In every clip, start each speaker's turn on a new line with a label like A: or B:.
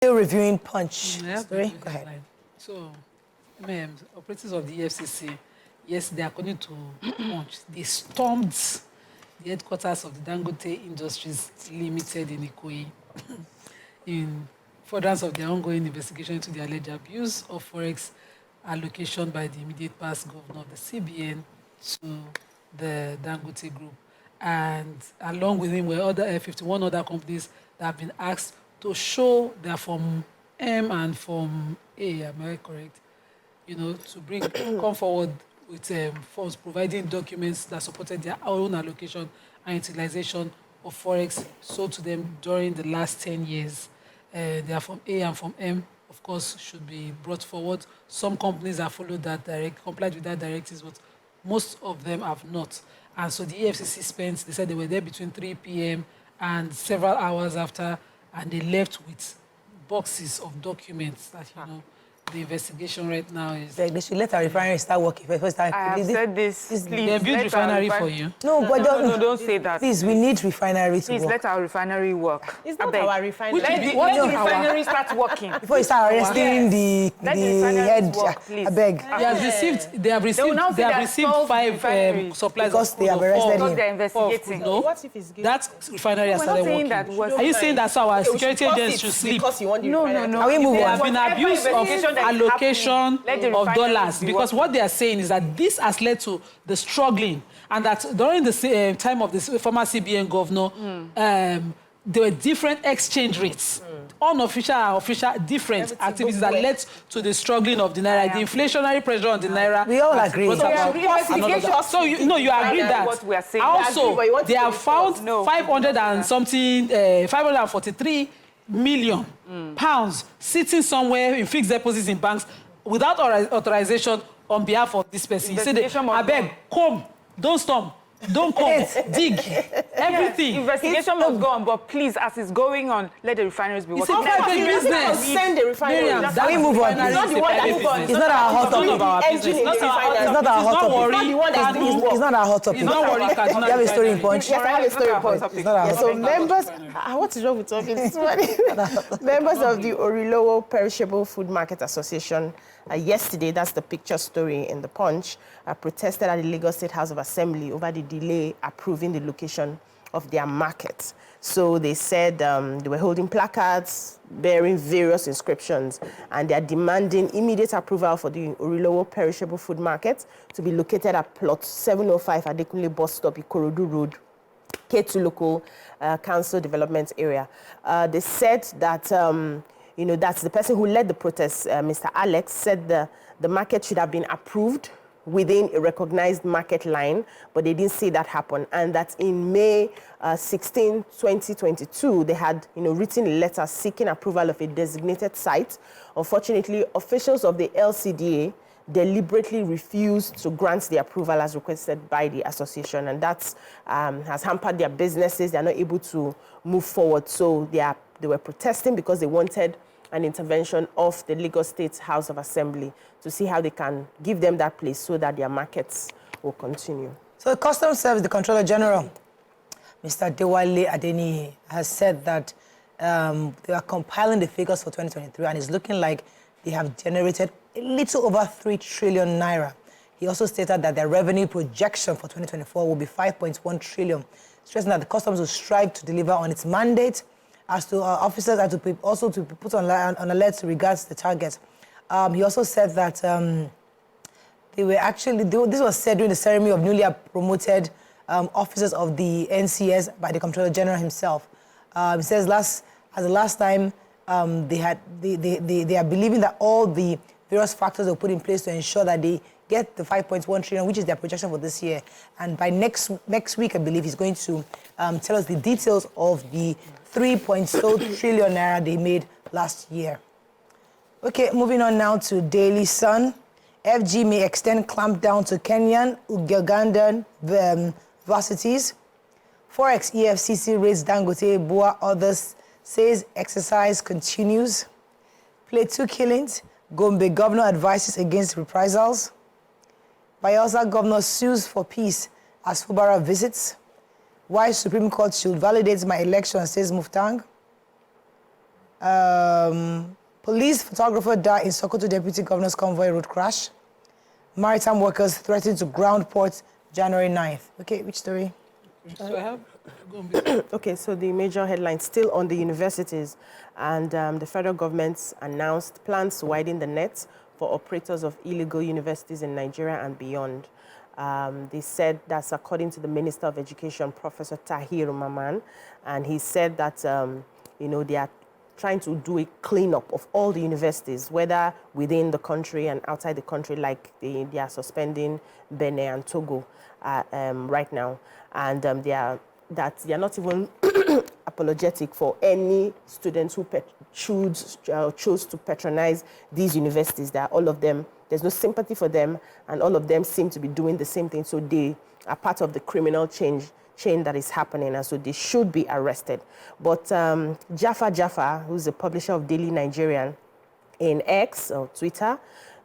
A: Still reviewing Punch story. Go ahead.
B: So, operators of the EFCC, yesterday, according to Punch, they stormed the headquarters of the Dangote Industries Limited in Ikoyi in furtherance of their ongoing investigation into the alleged abuse of forex allocation by the immediate past governor of the CBN to the Dangote Group. And along with him were other 51 other companies that have been asked to show their Form M and Form A, am I correct? You know, to come forward with funds, providing documents that supported their own allocation and utilization of forex sold to them during the last 10 years. Their Form A and Form M, of course, should be brought forward. Some companies have followed that complied with that directives, but most of them have not. And so the EFCC they said they were there between 3 p.m. and several hours after, and they left with boxes of documents that, you know, the investigation right now is...
A: They should let our refinery start working.
C: I have said this. Please,
B: they build refinery for you.
A: No, but
C: don't say that.
A: Please, we need refinery to work.
C: Please, let our refinery work.
D: It's not our refinery.
C: Let the refinery start working.
A: Before you start arresting the head, I beg.
B: They have received 5 supplies
A: because they have arrested him.
C: They're investigating.
B: No,
D: What if it's
B: that refinery has started working. Are you saying that's how our security agents should sleep?
C: No.
A: Can we move on?
B: There have been abuse of allocation of dollars, because what they are saying is that this has led to the struggling, and that during the time of the former CBN governor, there were different exchange rates, unofficial and official, different activities that led to the struggling of the naira, the inflationary pressure on the naira.
A: We all agree.
B: So you agree that. Also, they have found 543 million pounds sitting somewhere in fixed deposits in banks without authorization on behalf of this person. You say, I beg, come, don't storm, don't come, dig, everything.
C: Investigation must go on, but please, as it's going on, let the refineries be working.
B: It's a private business.
D: Send the refinery.
A: Can we move on?
D: It's not the one that moves on.
A: It's not our hot topic.
B: It's not
A: our hot topic. It's not our hot topic.
B: It's not worry.
A: You have a story in Punch.
D: Yes, I have a story in Punch.
A: It's not our hot
D: So
A: topic.
D: members, what is wrong with talking this morning? Members of the Orilowo Perishable Food Market Association yesterday, that's the picture story in the Punch, protested at the Lagos State House of Assembly over the delay approving the location of their market. So they said they were holding placards bearing various inscriptions, and they are demanding immediate approval for the Orilowo Perishable Food Market to be located at plot 705 Adekunle Bus Stop, Ikorodu Road, K2 Local Council Development Area. They said that that's the person who led the protest, Mr. Alex, said the market should have been approved within a recognized market line, but they didn't see that happen. And that in May 16, 2022, they had written a letter seeking approval of a designated site. Unfortunately, officials of the LCDA deliberately refused to grant the approval as requested by the association, and that has hampered their businesses. They're not able to move forward. So they were protesting because they wanted an intervention of the Lagos State House of Assembly to see how they can give them that place so that their markets will continue.
A: So the Customs Service, the Controller General, Mr. Dewale Adeniyi, has said that they are compiling the figures for 2023, and it's looking like they have generated a little over 3 trillion naira. He also stated that their revenue projection for 2024 will be 5.1 trillion, stressing that the customs will strive to deliver on its mandate, as to officers are to also to be put on alert regards the target. He also said that they were actually, this was said during the ceremony of newly promoted officers of the NCS by the Comptroller General himself. He says the last time they are believing that all the various factors are put in place to ensure that they get the 5.1 trillion, which is their projection for this year. And by next week, I believe, he's going to tell us the details of the 3.2 trillion naira they made last year. Okay, moving on now to Daily Sun. FG may extend clampdown to Kenyan, Ugandan varsities. Forex EFCC raids Dangote, Bua, others, says exercise continues. Plateau killings, Gombe governor advises against reprisals. Bayelsa governor sues for peace as Fubara visits. Why Supreme Court should validate my election, says Muftang. Police photographer died in Sokoto Deputy Governor's Convoy road crash. Maritime workers threatened to ground port January 9th. Okay, which story?
B: So I have... Go on, Bishop.
D: Okay, so the major headline still on the universities, and the federal government announced plans to widen the net for operators of illegal universities in Nigeria and beyond. They said that's according to the Minister of Education, Professor Tahir Maman, and he said that they are trying to do a cleanup of all the universities, whether within the country and outside the country, like they are suspending Benin and Togo right now, and they are not even apologetic for any students who chose to patronize these universities. That all of them, there's no sympathy for them, and all of them seem to be doing the same thing. So they are part of the criminal chain that is happening, and so they should be arrested. But Jaffa, who's the publisher of Daily Nigerian, in X or Twitter,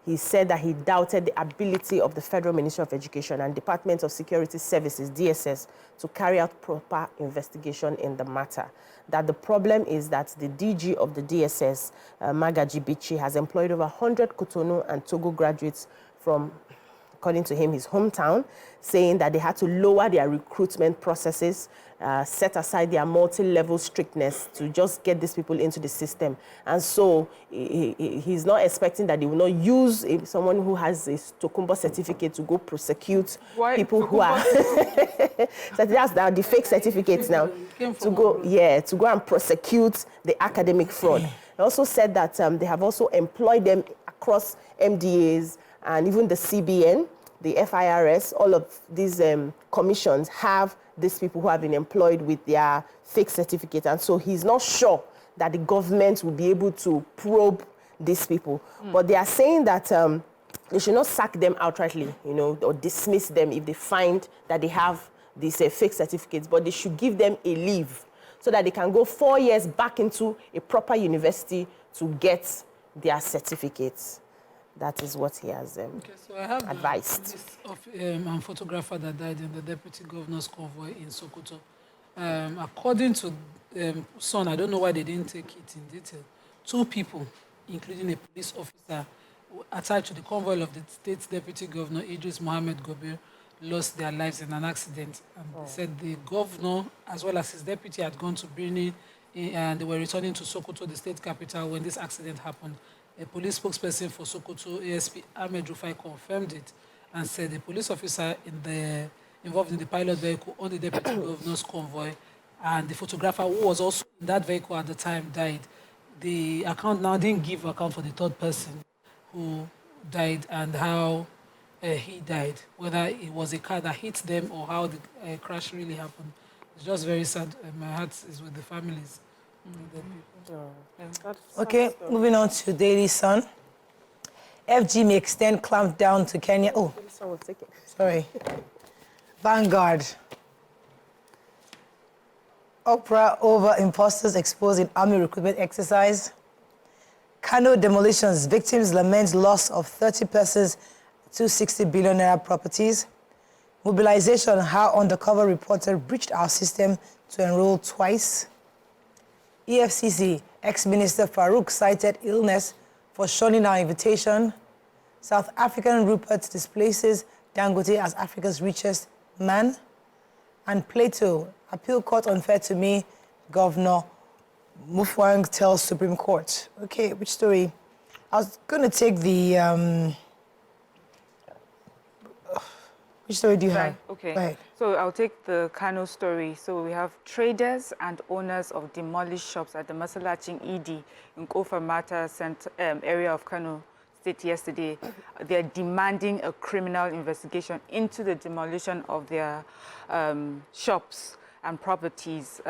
D: he said that he doubted the ability of the Federal Ministry of Education and Department of Security Services, DSS, to carry out proper investigation in the matter. That the problem is that the DG of the DSS, Magaji Bichi, has employed over 100 Cotonou and Togo graduates from, according to him, his hometown, saying that they had to lower their recruitment processes, set aside their multi-level strictness to just get these people into the system. And so he's not expecting that they will not use someone who has a Tokumbo certificate to go prosecute people who are... So that's the fake certificates now. To go and prosecute the academic fraud. He also said that they have also employed them across MDAs and even the CBN, the FIRS, all of these commissions have these people who have been employed with their fake certificate. And so he's not sure that the government will be able to probe these people. But they are saying that they should not sack them outrightly, or dismiss them if they find that they have these fake certificates, but they should give them a leave so that they can go 4 years back into a proper university to get their certificates. That is what he has
B: so I have
D: advised.
B: This of photographer that died in the Deputy Governor's Convoy in Sokoto. According to Son, I don't know why they didn't take it in detail. 2 people, including a police officer attached to the convoy of the State Deputy Governor, Idris Gobir, lost their lives in an accident. And they said the governor, as well as his deputy, had gone to Birni, and they were returning to Sokoto, the state capital, when this accident happened. A police spokesperson for Sokoto, ASP Ahmed Rufai, confirmed it and said the police officer involved in the pilot vehicle on the Deputy Governor's Convoy and the photographer who was also in that vehicle at the time died. The account now didn't give account for the 3rd person who died and how he died, whether it was a car that hit them or how the crash really happened. It's just very sad. My heart is with the families.
A: Okay, moving on to Daily Sun. FG may extend clampdown to Kenya. Oh, sorry. Vanguard. Opera over imposters exposed in army recruitment exercise. Kano demolitions. Victims lament loss of 30 persons, 260 billion naira properties. Mobilization. How undercover reporter breached our system to enroll twice. EFCC, ex-minister Farouk cited illness for shunning our invitation. South African Rupert displaces Dangote as Africa's richest man. And Plato, appeal court unfair to me, Governor Mufwang tells Supreme Court. Okay, which story? I was going to take the... which story do you have?
C: Okay.
A: Right.
C: So I'll take the Kano story. So we have traders and owners of demolished shops at the Masalaching ED in Kofa Mata area of Kano State yesterday. They're demanding a criminal investigation into the demolition of their shops and properties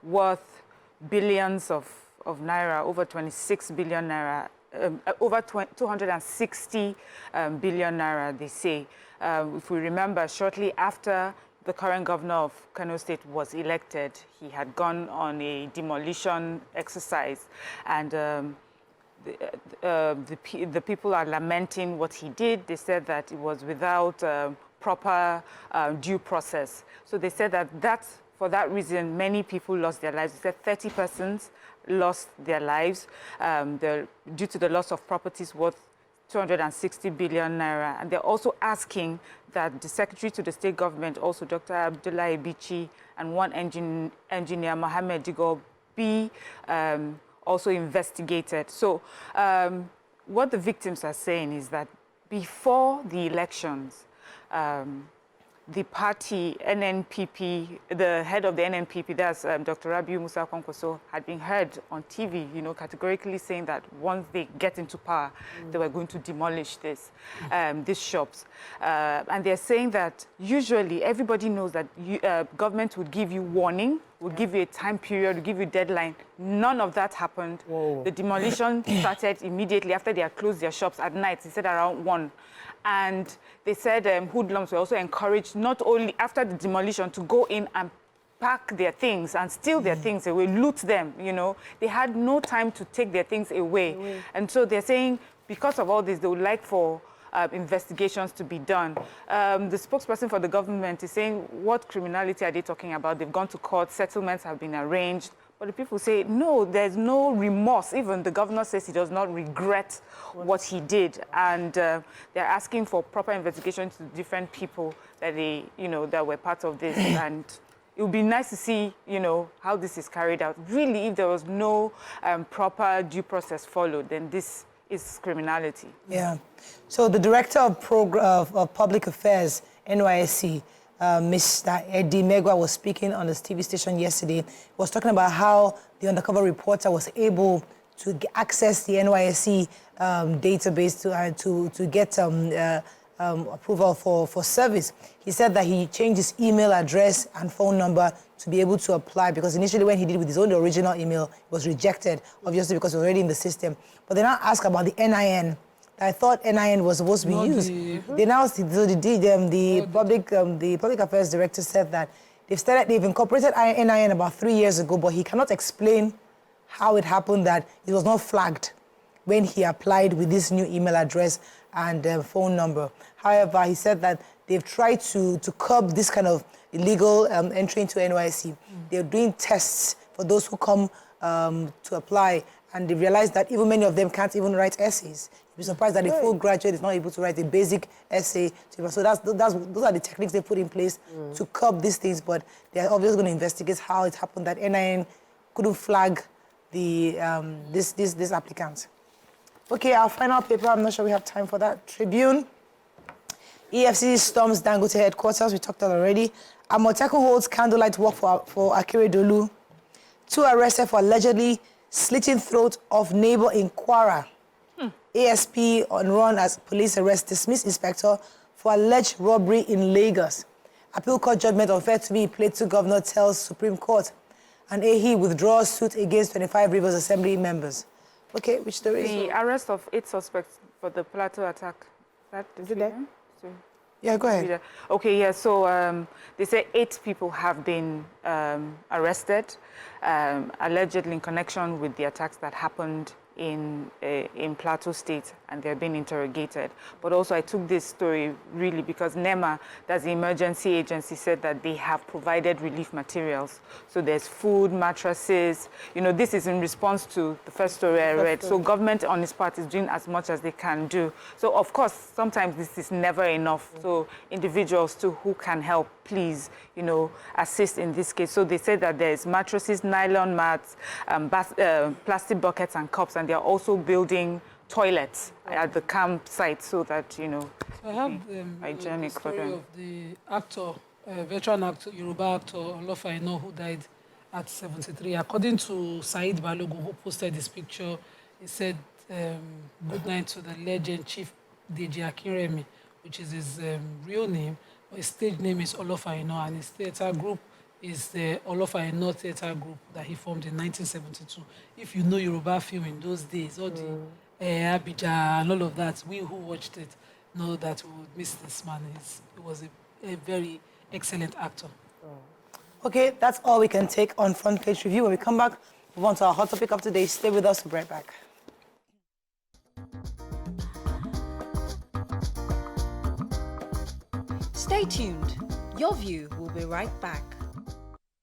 C: worth billions of naira, over 26 billion naira, over 260 billion naira, they say. If we remember, shortly after the current governor of Kano State was elected, he had gone on a demolition exercise, and the people are lamenting what he did. They said that it was without proper due process. So they said that for that reason, many people lost their lives. They said 30 persons lost their lives due to the loss of properties worth 260 billion naira. And they're also asking that the secretary to the state government, also Dr. Abdullah Ibichi, and one engineer, Mohammed Digo, be also investigated. So what the victims are saying is that before the elections, the party, NNPP, the head of the NNPP, that's Dr. Rabiu Musa Kwankwaso, had been heard on TV, categorically saying that once they get into power, they were going to demolish these shops. And they're saying that usually everybody knows that government would give you warning, would give you a time period, would give you a deadline. None of that happened. Whoa. The demolition started immediately after they had closed their shops at night. They said around 1. And they said hoodlums were also encouraged, not only after the demolition, to go in and pack their things and steal their things away, loot them, They had no time to take their things away. And so they're saying, because of all this, they would like for investigations to be done. The spokesperson for the government is saying, what criminality are they talking about? They've gone to court, settlements have been arranged. But the people say, no, there's no remorse. Even the governor says he does not regret what he did. And they're asking for proper investigation to different people that that were part of this. And it would be nice to see, how this is carried out. Really, if there was no proper due process followed, then this is criminality.
A: Yeah. So the Director of Public Affairs, NYSC, Mr. Eddie Megwa, was speaking on this TV station yesterday. He was talking about how the undercover reporter was able to access the NYSC database to get approval for service. He said that he changed his email address and phone number to be able to apply, because initially when he did with his own original email, it was rejected, obviously because it was already in the system. But they now ask about the NIN. I thought NIN was supposed to be used. They now, the public affairs director said that they've incorporated NIN about 3 years ago, but he cannot explain how it happened that it was not flagged when he applied with this new email address and phone number. However, he said that they've tried to curb this kind of illegal entry into NYSC. They're doing tests for those who come to apply, and they realized that even many of them can't even write essays. You'd be surprised that a full graduate is not able to write a basic essay. So those are the techniques they put in place to curb these things, but they're obviously going to investigate how it happened that NIN couldn't flag this applicant. Okay, our final paper, I'm not sure we have time for that. Tribune. EFCC storms Dangote headquarters, we talked about already. Amotekun holds candlelight walk for Akeredolu. 2 arrested for allegedly slitting throat of neighbor in Kwara. ASP on run as police arrest dismissed inspector for alleged robbery in Lagos. Appeal court judgment on fair to be Plateau governor tells Supreme Court. And AHI withdraws suit against 25 Rivers Assembly members. Okay, which story is it?
C: The arrest of 8 suspects for the Plateau attack. Is it there?
A: Yeah, go ahead.
C: Okay, yeah, so they say 8 people have been arrested, allegedly in connection with the attacks that happened in Plateau State, and they're being interrogated. But also I took this story really because NEMA, that's the emergency agency, said that they have provided relief materials. So there's food, mattresses. This is in response to the first story I read. So government on its part is doing as much as they can do. So of course, sometimes this is never enough. So individuals too who can help, please, assist in this case. So they said that there's mattresses, nylon mats, plastic buckets and cups, and they're also building toilets at the campsite so that,
B: So I have
C: hygienic
B: the
C: for
B: story
C: them.
B: of the actor, veteran actor, Yoruba actor, Olofaino, who died at 73. According to Said Balogun, who posted this picture, he said, good night to the legend Chief Deji Akinremi, which is his real name. His stage name is Olofaino, and his theatre group is the Olofaino Theatre Group that he formed in 1972. If you know Yoruba film in those days, all the Abidjan and all of that, we who watched it know that we would miss this man. He was a very excellent actor.
A: Okay, that's all we can take on Front Page Review. When we come back, move on to our hot topic of today. Stay with us, we'll be right back.
E: Stay tuned. Your View will be right back.